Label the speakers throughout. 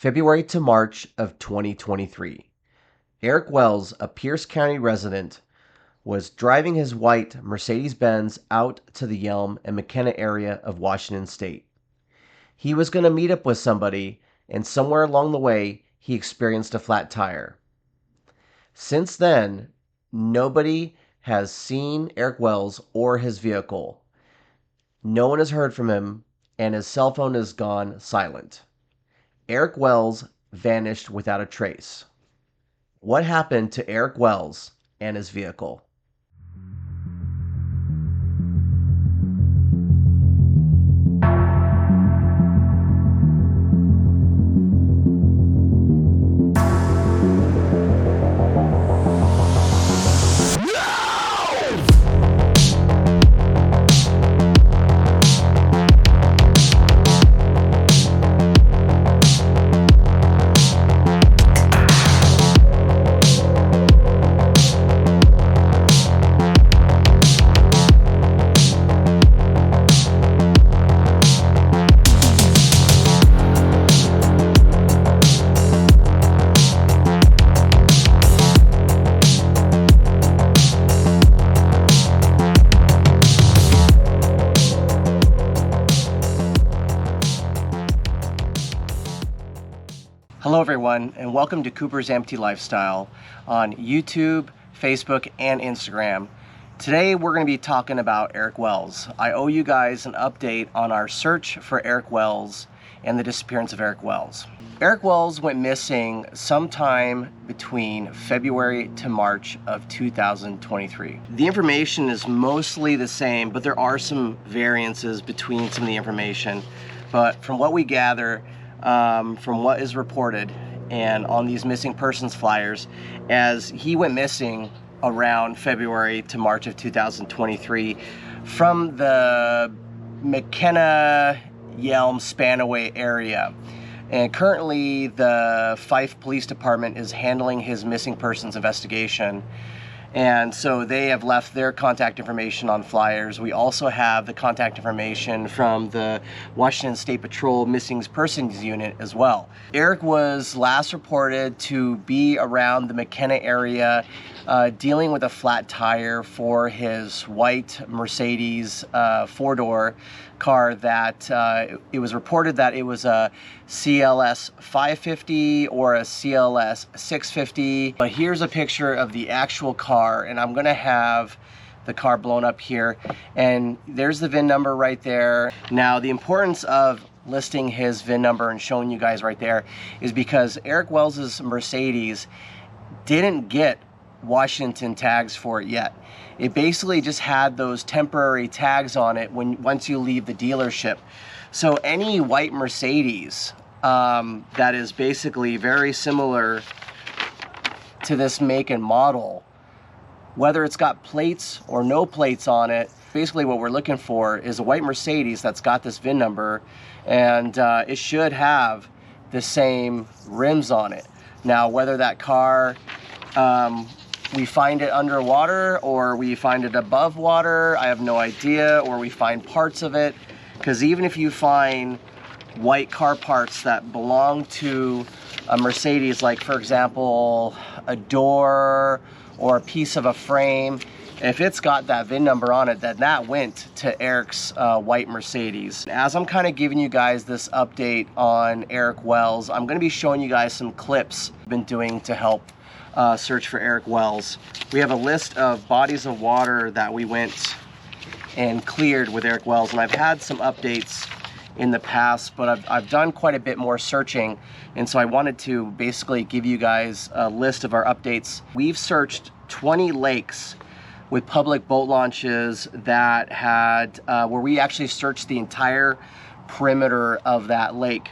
Speaker 1: February to March of 2023. Eric Wells, a Pierce County resident, was driving his white Mercedes-Benz out to the Yelm and McKenna area of Washington State. He was going to meet up with somebody, and somewhere along the way, he experienced a flat tire. Since then, nobody has seen Eric Wells or his vehicle. No one has heard from him, and his cell phone has gone silent. Eric Wells vanished without a trace. What happened to Eric Wells and his vehicle? Hello everyone, and welcome to Cooper's Amputee Lifestyle on YouTube, Facebook, and Instagram. Today we're going to be talking about Eric Wells. I owe you guys an update on our search for Eric Wells and the disappearance of Eric Wells. Eric Wells went missing sometime between February to March of 2023. The information is mostly the same, but there are some variances between some of the information. But from what we gather, from what is reported and on these missing persons flyers, as he went missing around February to March of 2023 from the McKenna Yelm Spanaway area. And currently the Fife Police Department is handling his missing persons investigation. And so they have left their contact information on flyers. We also have the contact information from the Washington State Patrol Missing Persons Unit as well. Eric was last reported to be around the McKenna area dealing with a flat tire for his white Mercedes four-door car that it was reported that it was a CLS 550 or a CLS 650. But here's a picture of the actual car, and I'm gonna have the car blown up here, and there's the VIN number right there. Now the importance of listing his VIN number and showing you guys right there is because Eric Wells's Mercedes didn't get Washington tags for it yet. It basically just had those temporary tags on it once you leave the dealership. So any white Mercedes that is basically very similar to this make and model, whether it's got plates or no plates on it, basically what we're looking for is a white Mercedes that's got this VIN number, and it should have the same rims on it. Now whether that car we find it underwater or we find it above water, I have no idea, or we find parts of it, because even if you find white car parts that belong to a Mercedes, like for example a door or a piece of a frame, if it's got that VIN number on it, then that went to Eric's white Mercedes. As I'm kind of giving you guys this update on Eric Wells, I'm going to be showing you guys some clips I've been doing to help search for Eric Wells. We have a list of bodies of water that we went and cleared with Eric Wells, and I've had some updates in the past, but I've done quite a bit more searching, and so I wanted to basically give you guys a list of our updates. We've searched 20 lakes with public boat launches that had where we actually searched the entire perimeter of that lake.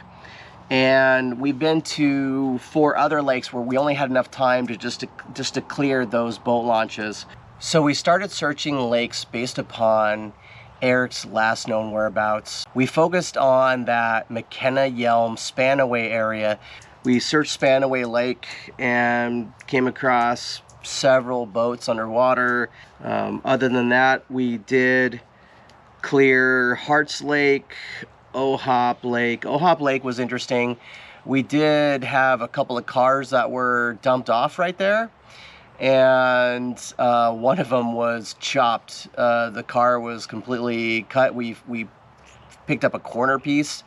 Speaker 1: And we've been to 4 other lakes where we only had enough time to just to clear those boat launches. So we started searching lakes based upon Eric's last known whereabouts. We focused on that McKenna Yelm Spanaway area. We searched Spanaway Lake and came across several boats underwater. Other than that, we did clear Hearts Lake, Ohop Lake. Ohop Lake was interesting. We did have a couple of cars that were dumped off right there, and one of them was chopped. The car was completely cut. We picked up a corner piece,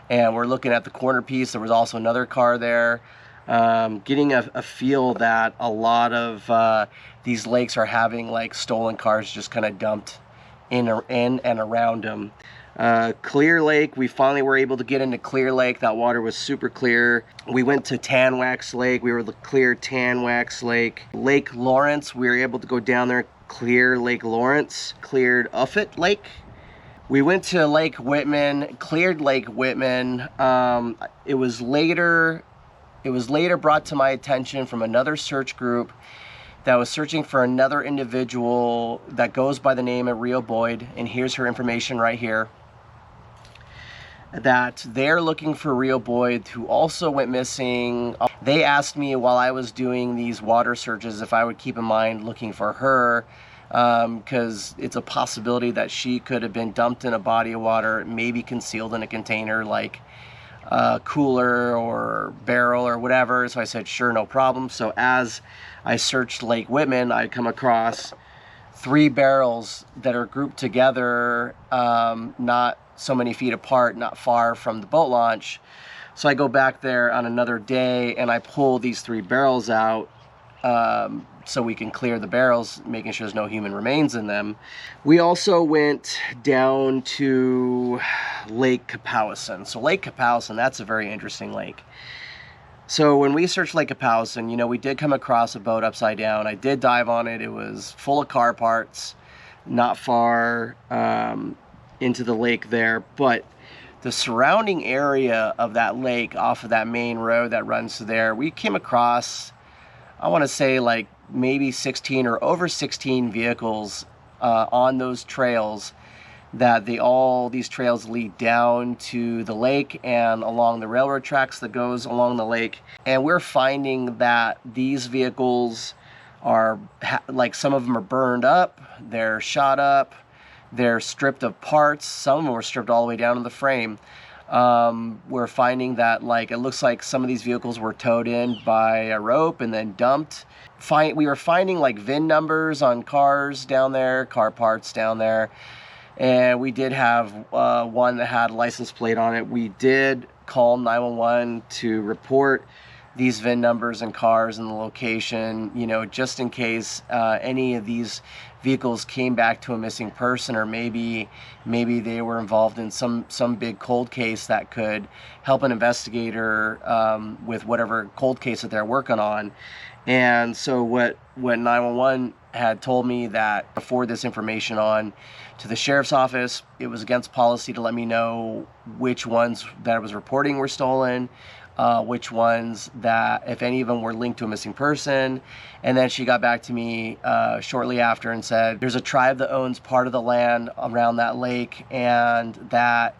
Speaker 1: and we're looking at the corner piece. There was also another car there. Getting a feel that a lot of these lakes are having like stolen cars just kind of dumped in and around them. Clear Lake, we finally were able to get into Clear Lake. That water was super clear. We went to Tanwax Lake. We were the clear Tanwax Lake. Lake Lawrence, we were able to go down there, clear Lake Lawrence. Cleared Uffit Lake. We went to Lake Whitman, cleared Lake Whitman. It was later brought to my attention from another search group that was searching for another individual that goes by the name of Rio Boyd, and here's her information right here, that they're looking for Rio Boyd, who also went missing. They asked me while I was doing these water searches if I would keep in mind looking for her, because it's a possibility that she could have been dumped in a body of water, maybe concealed in a container like cooler or barrel or whatever. So I said, sure, no problem. So as I searched Lake Whitman, I come across 3 barrels that are grouped together, not so many feet apart, not far from the boat launch. So I go back there on another day and I pull these 3 barrels out, so we can clear the barrels, making sure there's no human remains in them. We also went down to Lake Kapowsin. So Lake Kapowsin, that's a very interesting lake. So when we searched Lake Kapowsin, you know, we did come across a boat upside down. I did dive on it. It was full of car parts, not far into the lake there. But the surrounding area of that lake, off of that main road that runs through there, we came across, I want to say like maybe 16 or over 16 vehicles on those trails, that these trails lead down to the lake and along the railroad tracks that goes along the lake. And we're finding that these vehicles are like, some of them are burned up, they're shot up, they're stripped of parts. Some of them were stripped all the way down to the frame. We're finding that, like, it looks like some of these vehicles were towed in by a rope and then dumped. We were finding like VIN numbers on cars down there, car parts down there. And we did have one that had a license plate on it. We did call 911 to report these VIN numbers and cars and the location, you know, just in case any of these vehicles came back to a missing person, or maybe they were involved in some big cold case that could help an investigator with whatever cold case that they're working on. And so what 911 had told me, that to forward this information on to the sheriff's office. It was against policy to let me know which ones that I was reporting were stolen, which ones that, if any of them were linked to a missing person. And then she got back to me shortly after and said, there's a tribe that owns part of the land around that lake, and that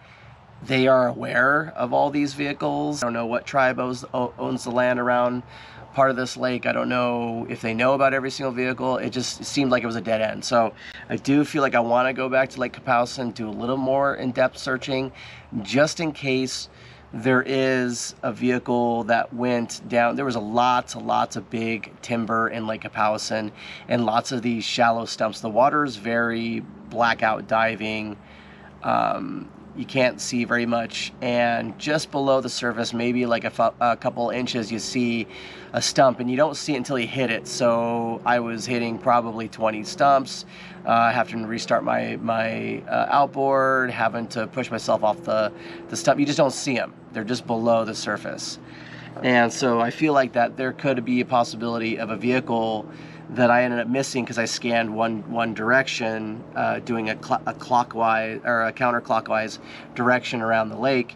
Speaker 1: they are aware of all these vehicles. I don't know what tribe owns the land around part of this lake. I don't know if they know about every single vehicle. It just seemed like it was a dead end. So I do feel like I want to go back to Lake Kapowsin, do a little more in-depth searching, just in case there is a vehicle that went down. There was lots of big timber in Lake Kapowsin, and lots of these shallow stumps. The water is very blackout diving. You can't see very much, and just below the surface, maybe like a couple inches, you see a stump, and you don't see it until you hit it. So I was hitting probably 20 stumps, having to restart my outboard, having to push myself off the stump. You just don't see them. They're just below the surface. And so I feel like that there could be a possibility of a vehicle that I ended up missing because I scanned one direction, doing a clockwise or a counterclockwise direction around the lake.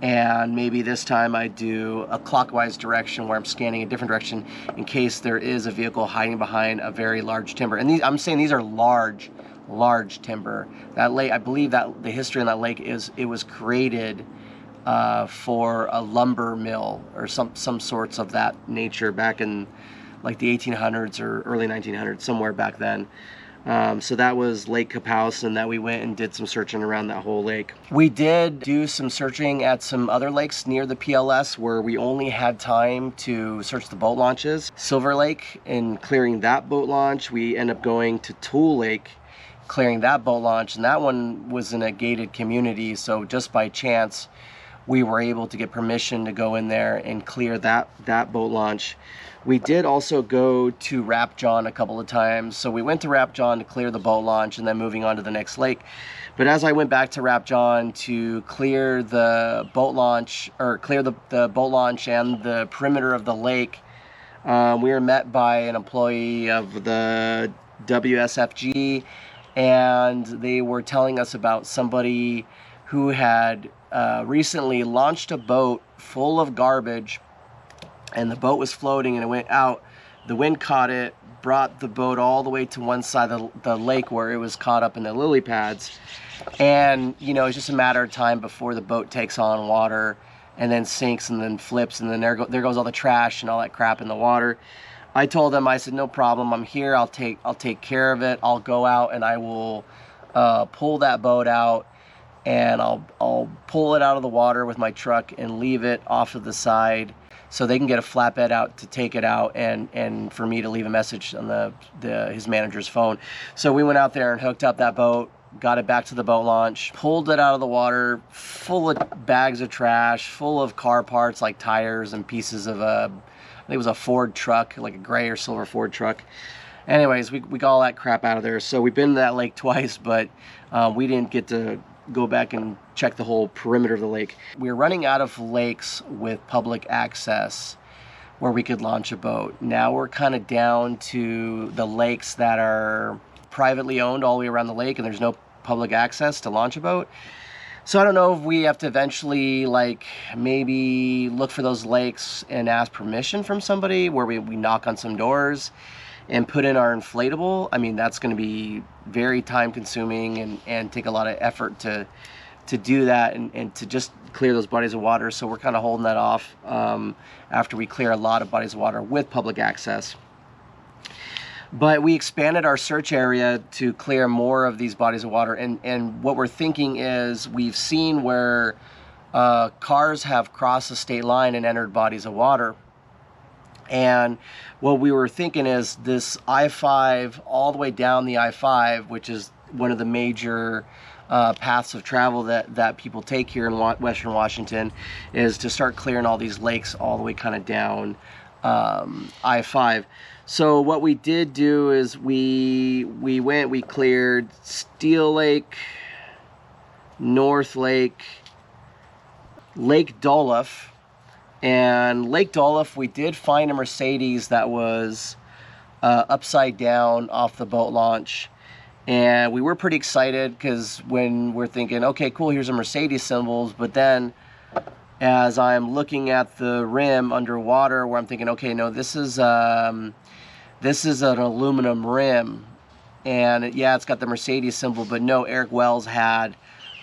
Speaker 1: And maybe this time I do a clockwise direction where I'm scanning a different direction in case there is a vehicle hiding behind a very large timber. And I'm saying these are large timber. That lake, I believe that the history on that lake is it was created for a lumber mill or some sorts of that nature back in like the 1800s or early 1900s, somewhere back then. So that was Lake Kapowsin that we went and did some searching around that whole lake. We did do some searching at some other lakes near the PLS where we only had time to search the boat launches. Silver Lake, and clearing that boat launch. We ended up going to Tool Lake, clearing that boat launch, and that one was in a gated community, so just by chance we were able to get permission to go in there and clear that boat launch. We did also go to Rapjohn a couple of times. So we went to Rapjohn to clear the boat launch and then moving on to the next lake. But as I went back to Rapjohn to clear the boat launch, or clear the boat launch and the perimeter of the lake, we were met by an employee of the WSFG, and they were telling us about somebody who had recently launched a boat full of garbage, and the boat was floating and it went out. The wind caught it, brought the boat all the way to one side of the lake where it was caught up in the lily pads. And, you know, it's just a matter of time before the boat takes on water and then sinks and then flips, and then there goes all the trash and all that crap in the water. I told them, I said, no problem, I'm here, I'll take care of it. I'll go out and I will pull that boat out, and I'll pull it out of the water with my truck and leave it off to the side so they can get a flatbed out to take it out, and for me to leave a message on his manager's phone. So we went out there and hooked up that boat, got it back to the boat launch, pulled it out of the water, full of bags of trash, full of car parts like tires and pieces of I think it was a Ford truck, like a gray or silver Ford truck. Anyways, we got all that crap out of there. So we've been to that lake twice, but we didn't get to go back and check the whole perimeter of the lake. We're running out of lakes with public access where we could launch a boat. Now we're kind of down to the lakes that are privately owned all the way around the lake, and there's no public access to launch a boat. So I don't know if we have to eventually, like, maybe look for those lakes and ask permission from somebody, where we knock on some doors and put in our inflatable. I mean, that's going to be very time consuming and take a lot of effort to do that and to just clear those bodies of water. So we're kind of holding that off after we clear a lot of bodies of water with public access. But we expanded our search area to clear more of these bodies of water, and what we're thinking is, we've seen where cars have crossed the state line and entered bodies of water. And what we were thinking is this I-5 all the way down the I-5, which is one of the major paths of travel that people take here in Western Washington, is to start clearing all these lakes all the way kind of down I-5. So what we did do is we cleared Steel Lake, North Lake, Lake Duluth. And Lake Duluth, we did find a Mercedes that was upside down off the boat launch. And we were pretty excited, because when we're thinking, okay, cool, here's a Mercedes symbols, but then as I'm looking at the rim underwater, where I'm thinking, okay, no, this is an aluminum rim, and yeah, it's got the Mercedes symbol, but no, Eric Wells had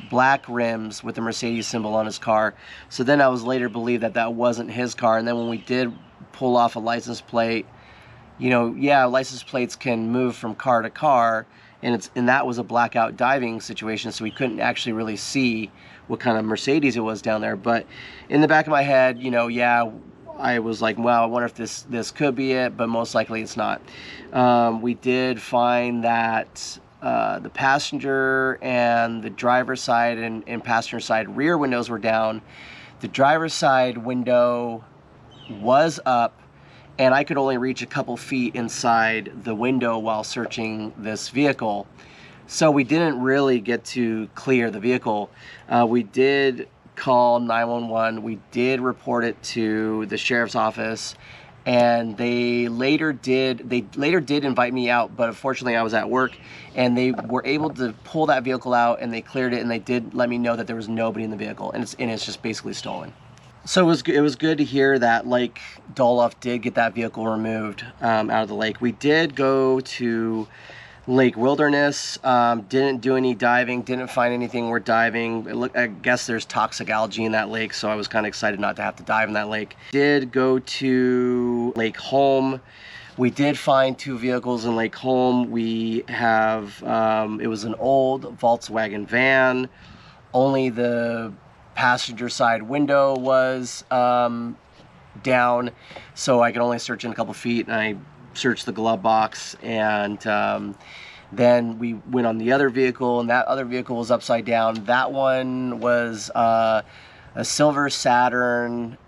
Speaker 1: black rims with the Mercedes symbol on his car. So then I was later believed that wasn't his car. And then when we did pull off a license plate, you know, yeah, license plates can move from car to car, and that was a blackout diving situation, so we couldn't actually really see what kind of Mercedes it was down there. But in the back of my head, you know, yeah, I was like, well, I wonder if this could be it, but most likely it's not. We did find that the passenger and the driver's side and passenger side rear windows were down. The driver's side window was up, and I could only reach a couple feet inside the window while searching this vehicle. So we didn't really get to clear the vehicle. We did call 911. We did report it to the sheriff's office, and they later did invite me out, but unfortunately I was at work, and they were able to pull that vehicle out, and they cleared it, and they did let me know that there was nobody in the vehicle, and it's just basically stolen. So it was good to hear that Lake Duluth did get that vehicle removed out of the lake. We did go to Lake Wilderness, didn't do any diving, didn't find anything worth diving. I guess there's toxic algae in that lake, so I was kind of excited not to have to dive in that lake. Did go to Lake Holm. We did find 2 vehicles in Lake Holm. We have, it was an old Volkswagen van. Only the passenger side window was down, so I could only search in a couple feet, and I searched the glove box, and then we went on the other vehicle, and that other vehicle was upside down. That one was a silver Saturn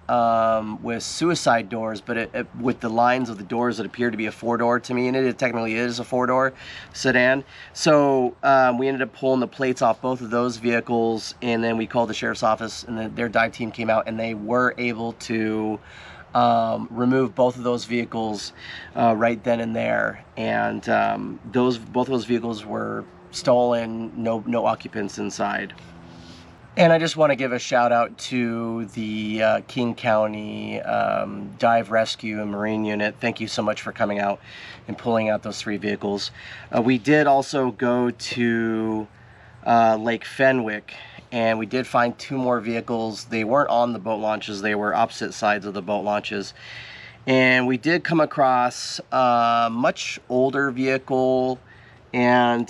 Speaker 1: with suicide doors, but with the lines of the doors that appeared to be a 4-door to me, and it technically is a 4-door sedan. So we ended up pulling the plates off both of those vehicles, and then we called the sheriff's office, and their dive team came out, and they were able to remove both of those vehicles right then and there. And both of those vehicles were stolen, no occupants inside. And I just want to give a shout out to the King County Dive Rescue and Marine Unit. Thank you so much for coming out and pulling out those 3 vehicles. We did also go to Lake Fenwick, and we did find 2 more vehicles. They weren't on the boat launches, they were opposite sides of the boat launches. And we did come across a much older vehicle, and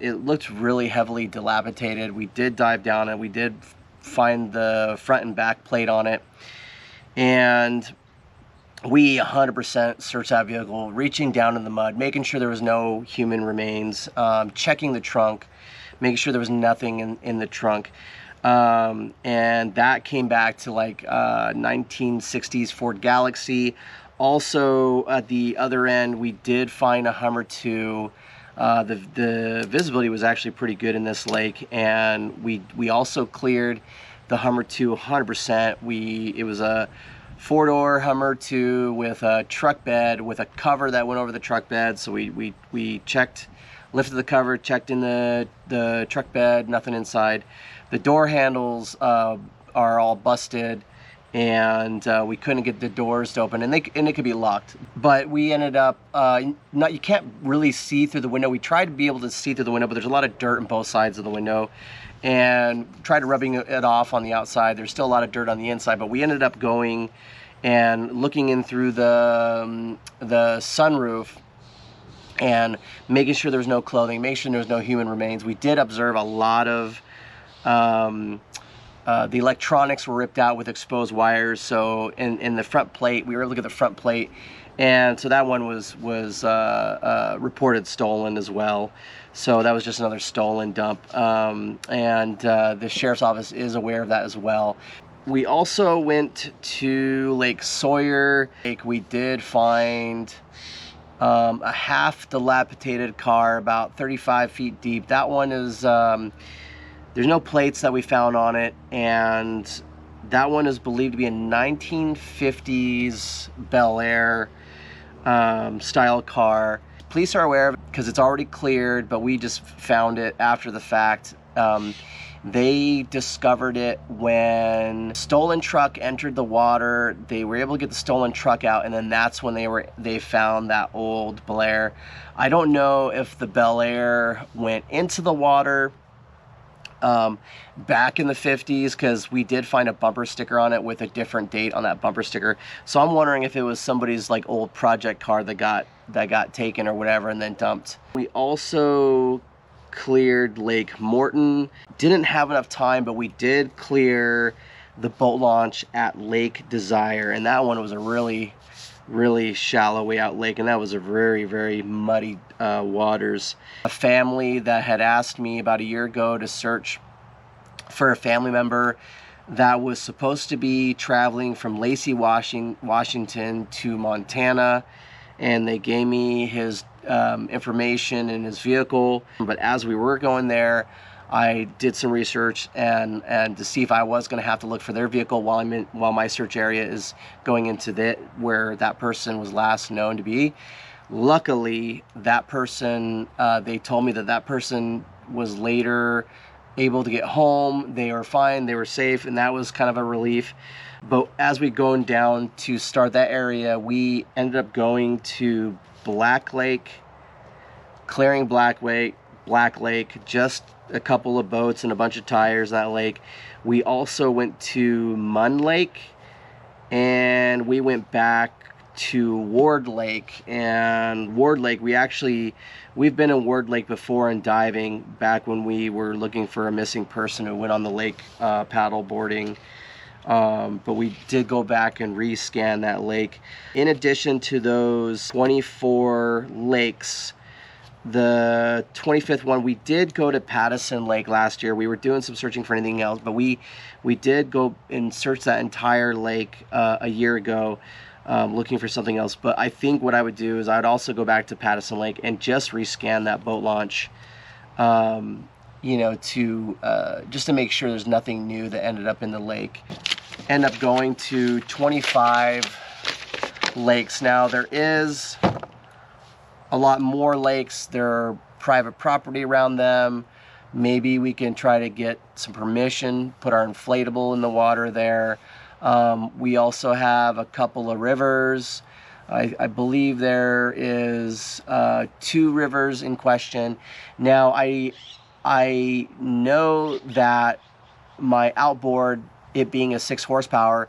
Speaker 1: it looked really heavily dilapidated. We did dive down and we did find the front and back plate on it, and we 100% searched that vehicle, reaching down in the mud, making sure there was no human remains, checking the trunk, making sure there was nothing in the trunk. And that came back to like 1960s Ford Galaxy. Also at the other end, we did find a Hummer 2. The visibility was actually pretty good in this lake, and we also cleared the Hummer 2 100%. It was a 4-door Hummer 2 with a truck bed with a cover that went over the truck bed. So we checked, lifted the cover, checked in the truck bed, nothing inside. The door handles are all busted, and we couldn't get the doors to open, and it could be locked. But we ended up you can't really see through the window. We tried to be able to see through the window, but there's a lot of dirt on both sides of the window, and tried rubbing it off on the outside. There's still a lot of dirt on the inside, but we ended up going and looking in through the sunroof and making sure there was no clothing, making sure there was no human remains. We did observe a lot of the electronics were ripped out with exposed wires. So in the front plate, we were able to look at the front plate, and so that one was reported stolen as well. So that was just another stolen dump, and the sheriff's office is aware of that as well. We also went to Lake Sawyer. We did find a half dilapidated car about 35 feet deep. That one is there's no plates that we found on it, and that one is believed to be a 1950s Bel Air style car. Police are aware of it because it's already cleared, but we just found it after the fact. They discovered it when a stolen truck entered the water. They were able to get the stolen truck out, and then that's when they found that old Bel Air. I don't know if the Bel Air went into the water back in the 50s, because we did find a bumper sticker on it with a different date on that bumper sticker. So I'm wondering if it was somebody's like old project car that got taken or whatever and then dumped. We also cleared Lake Morton. Didn't have enough time, but we did clear the boat launch at Lake Desire, and that one was a really shallow way out lake, and that was a very muddy waters. A family that had asked me about a year ago to search for a family member that was supposed to be traveling from Lacey, Washington to Montana, and they gave me his information and his vehicle. But as we were going there, I did some research and to see if I was going to have to look for their vehicle while my search area is going into where that person was last known to be. Luckily, that person, they told me that person was later able to get home. They were fine, they were safe, and that was kind of a relief. But as we going down to start that area, we ended up going to Black Lake, clearing Black Lake, just a couple of boats and a bunch of tires in that lake. We also went to Munn Lake, and we went back to Ward Lake. And Ward Lake, we've been in Ward Lake before and diving back when we were looking for a missing person who went on the lake paddle boarding. But we did go back and rescan that lake. In addition to those 24 lakes, the 25th one, we did go to Kapowsin Lake last year. We were doing some searching for anything else, but we did go and search that entire lake a year ago, looking for something else. But I think what I would do is I'd also go back to Kapowsin Lake and just rescan that boat launch, you know, to just to make sure there's nothing new that ended up in the lake. End up going to 25 lakes. Now there is a lot more lakes. There are private property around them. Maybe we can try to get some permission, put our inflatable in the water there. We also have a couple of rivers. I believe there is 2 rivers in question. Now I know that my outboard, it being a 6 horsepower,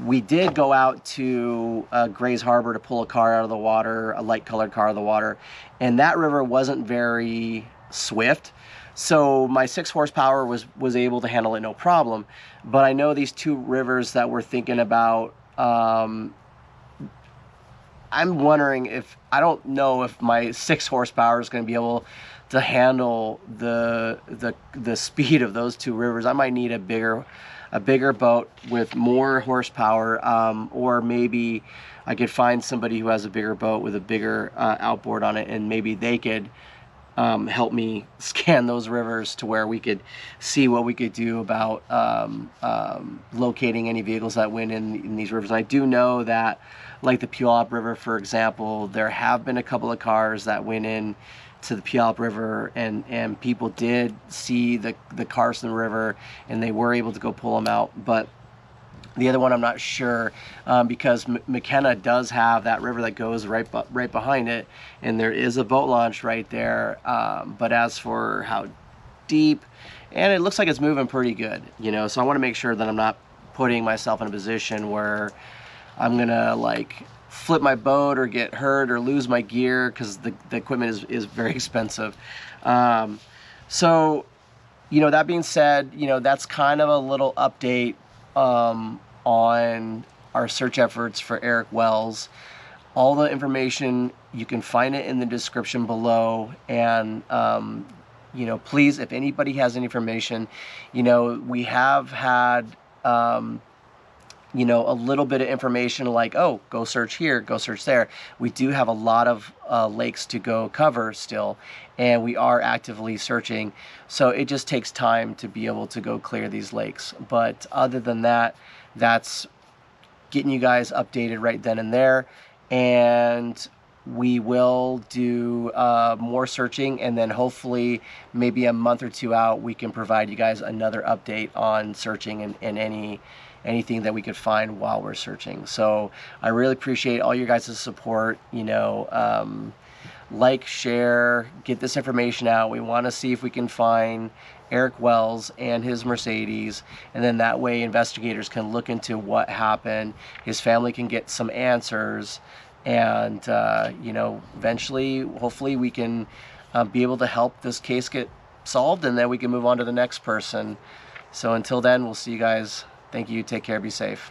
Speaker 1: we did go out to Grays Harbor to pull a car out of the water, a light colored car out of the water, and that river wasn't very swift. So my 6 horsepower was able to handle it no problem. But I know these 2 rivers that we're thinking about, I'm wondering if, I don't know if my 6 horsepower is going to be able to handle the speed of those 2 rivers. I might need a bigger boat with more horsepower, or maybe I could find somebody who has a bigger boat with a bigger outboard on it, and maybe they could help me scan those rivers to where we could see what we could do about locating any vehicles that went in these rivers. And I do know that, like the Puyallup River, for example, there have been a couple of cars that went in to the Puyallup River, and people did see the Carson River, and they were able to go pull them out. But the other one, I'm not sure, because McKenna does have that river that goes right behind it, and there is a boat launch right there. But as for how deep, and it looks like it's moving pretty good, you know, so I want to make sure that I'm not putting myself in a position where I'm gonna like flip my boat or get hurt or lose my gear, because the equipment is very expensive. So, you know, that being said, you know, that's kind of a little update on our search efforts for Eric Wells. All the information, you can find it in the description below. And you know, please, if anybody has any information, you know, we have had you know, a little bit of information like, oh, go search here, go search there. We do have a lot of lakes to go cover still, and we are actively searching. So it just takes time to be able to go clear these lakes. But other than that, that's getting you guys updated right then and there. And we will do more searching, and then hopefully maybe a month or 2 out, we can provide you guys another update on searching and anything that we could find while we're searching. So I really appreciate all your guys' support. You know, like, share, get this information out. We want to see if we can find Eric Wells and his Mercedes, and then that way investigators can look into what happened, his family can get some answers, and you know, eventually, hopefully we can be able to help this case get solved, and then we can move on to the next person. So until then, we'll see you guys. Thank you. Take care. Be safe.